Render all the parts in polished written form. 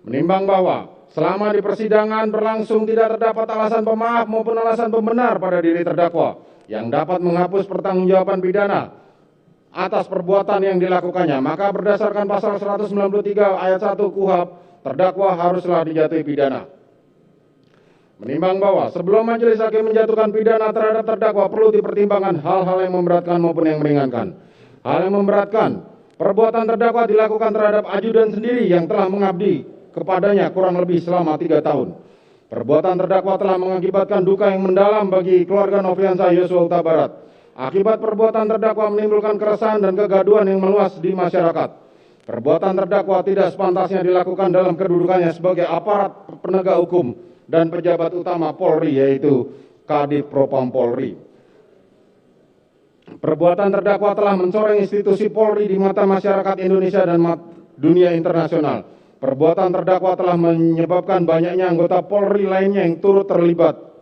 Menimbang bahwa selama di persidangan berlangsung tidak terdapat alasan pemaaf maupun alasan pembenar pada diri terdakwa yang dapat menghapus pertanggungjawaban pidana atas perbuatan yang dilakukannya, maka berdasarkan pasal 193 ayat 1 KUHP, terdakwa haruslah dijatuhi pidana. Menimbang bahwa sebelum majelis hakim menjatuhkan pidana terhadap terdakwa perlu dipertimbangkan hal-hal yang memberatkan maupun yang meringankan. Hal yang memberatkan, perbuatan terdakwa dilakukan terhadap ajudan sendiri yang telah mengabdi kepadanya kurang lebih selama 3 tahun. Perbuatan terdakwa telah mengakibatkan duka yang mendalam bagi keluarga Nofriansah Yosua Huta Barat. Akibat perbuatan terdakwa menimbulkan keresahan dan kegaduhan yang meluas di masyarakat. Perbuatan terdakwa tidak sepantasnya dilakukan dalam kedudukannya sebagai aparat penegak hukum dan pejabat utama Polri, yaitu Kadif Propam Polri. Perbuatan terdakwa telah mencoreng institusi Polri di mata masyarakat Indonesia dan dunia internasional. Perbuatan terdakwa telah menyebabkan banyaknya anggota Polri lainnya yang turut terlibat.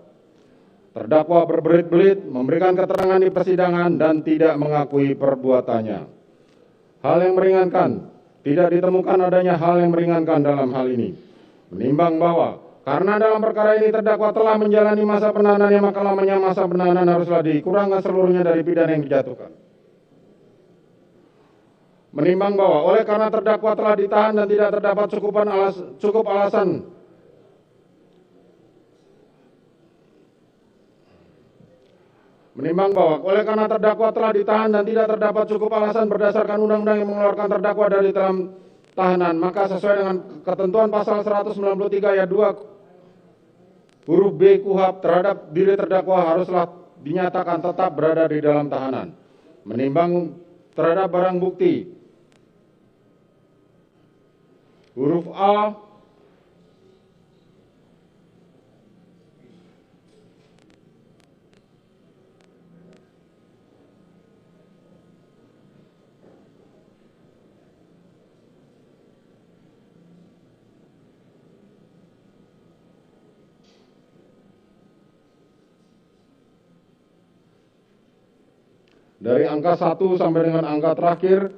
Terdakwa berbelit-belit memberikan keterangan di persidangan dan tidak mengakui perbuatannya. Hal yang meringankan, tidak ditemukan adanya hal yang meringankan dalam hal ini. Menimbang bahwa karena dalam perkara ini terdakwa telah menjalani masa penahanannya, maka lamanya masa penahanan haruslah dikurangkan seluruhnya dari pidana yang dijatuhkan. Menimbang bahwa oleh karena terdakwa telah ditahan dan tidak terdapat cukup alasan Menimbang bahwa oleh karena terdakwa telah ditahan dan tidak terdapat cukup alasan berdasarkan undang-undang yang mengeluarkan terdakwa dari dalam tahanan, maka sesuai dengan ketentuan pasal 193 ayat 2 huruf B KUHP terhadap diri terdakwa haruslah dinyatakan tetap berada di dalam tahanan. Menimbang terhadap barang bukti huruf A dari angka 1 sampai dengan angka terakhir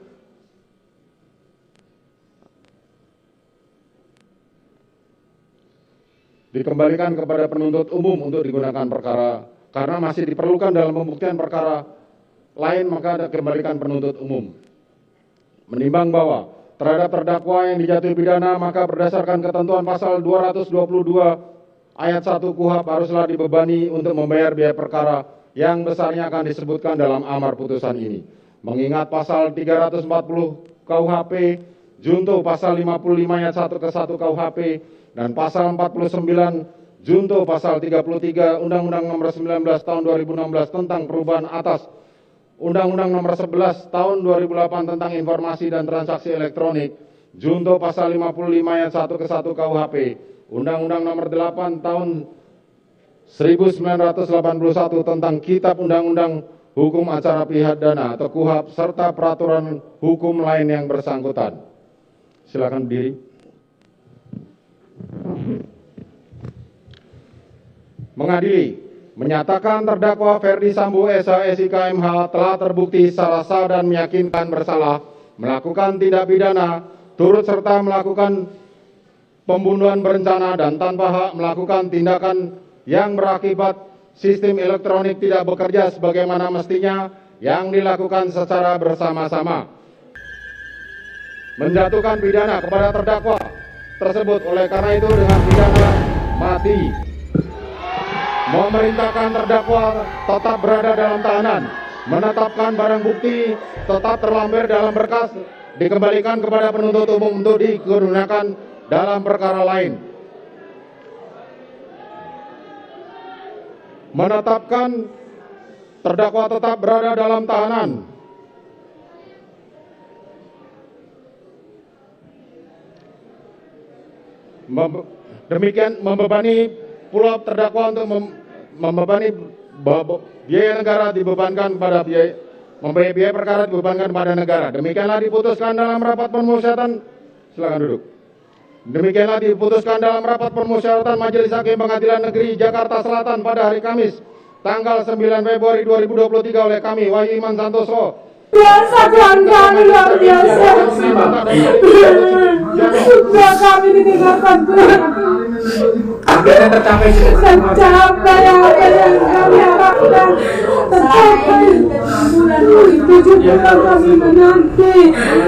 dikembalikan kepada penuntut umum untuk digunakan perkara, karena masih diperlukan dalam pembuktian perkara lain, maka dikembalikan penuntut umum. Menimbang bahwa terhadap terdakwa yang dijatuhi pidana, maka berdasarkan ketentuan pasal 222 ayat 1 KUHP haruslah dibebani untuk membayar biaya perkara yang besarnya akan disebutkan dalam amar putusan ini. Mengingat pasal 340 KUHP junto pasal 55 ayat 1 ke 1 KUHP dan pasal 49 junto pasal 33 Undang-Undang Nomor 19 Tahun 2016 tentang perubahan atas Undang-Undang Nomor 11 Tahun 2008 tentang informasi dan transaksi elektronik junto pasal 55 ayat 1 ke 1 KUHP, Undang-Undang Nomor 8 Tahun 1981 tentang Kitab Undang-Undang Hukum Acara Pidana atau KUHP serta peraturan hukum lain yang bersangkutan. Silakan berdiri. Mengadili, menyatakan terdakwa Ferdi Sambo SH/SIK MH telah terbukti secara sah dan meyakinkan bersalah melakukan tindak pidana turut serta melakukan pembunuhan berencana dan tanpa hak melakukan tindakan yang berakibat sistem elektronik tidak bekerja sebagaimana mestinya yang dilakukan secara bersama-sama, menjatuhkan pidana kepada terdakwa tersebut oleh karena itu dengan pidana mati, memerintahkan terdakwa tetap berada dalam tahanan, menetapkan barang bukti tetap terlampir dalam berkas dikembalikan kepada penuntut umum untuk digunakan dalam perkara lain. Menetapkan terdakwa tetap berada dalam tahanan. Demikian membebani pula terdakwa untuk membebani biaya negara dibebankan pada biaya perkara dibebankan pada negara. Demikianlah diputuskan dalam rapat permusyawaratan. Silakan duduk. Demikianlah diputuskan dalam rapat permusyawaratan Majelis Hakim Pengadilan Negeri Jakarta Selatan pada hari Kamis tanggal 9 Februari 2023 oleh kami Wahyu Iman Santoso biasa Tuhan kami luar biasa. Sudah kami ditinggalkan Tuhan. Targetnya tercapai Tercapai apa yang kami harapkan. Tercapai 7 bulan kami menanti.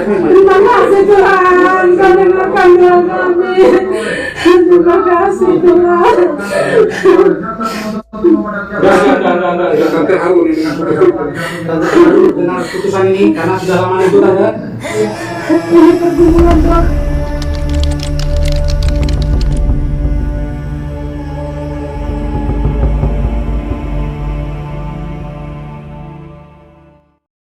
Terima kasih Tuhan, Kau dengarkan doa kami. Terima kasih Tuhan. Tante haru dengan putusan ini karena sudah lama itu tante. Ini pergumulan Tuhan.